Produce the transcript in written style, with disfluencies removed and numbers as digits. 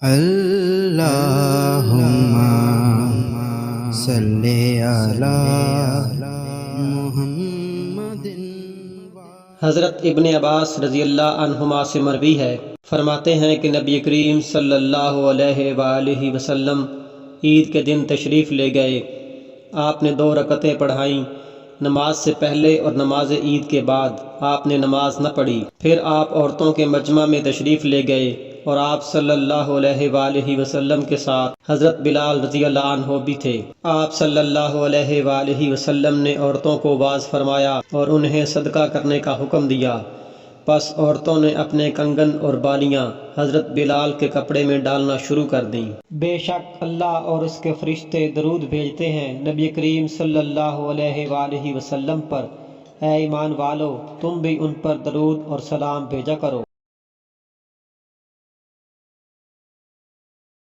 اللہم صلی علی محمد۔ حضرت ابن عباس رضی اللہ عنہما سے مروی ہے، فرماتے ہیں کہ نبی کریم صلی اللہ علیہ وآلہ وسلم عید کے دن تشریف لے گئے۔ آپ نے 2 رکعتیں پڑھائیں، نماز سے پہلے اور نماز عید کے بعد آپ نے نماز نہ پڑھی۔ پھر آپ عورتوں کے مجمع میں تشریف لے گئے اور آپ صلی اللہ علیہ وآلہ وسلم کے ساتھ حضرت بلال رضی اللہ عنہ بھی تھے۔ آپ صلی اللہ علیہ وآلہ وسلم نے عورتوں کو واعظ فرمایا اور انہیں صدقہ کرنے کا حکم دیا۔ پس عورتوں نے اپنے کنگن اور بالیاں حضرت بلال کے کپڑے میں ڈالنا شروع کر دیں۔ بے شک اللہ اور اس کے فرشتے درود بھیجتے ہیں نبی کریم صلی اللہ علیہ وآلہ وسلم پر۔ اے ایمان والو، تم بھی ان پر درود اور سلام بھیجا کرو۔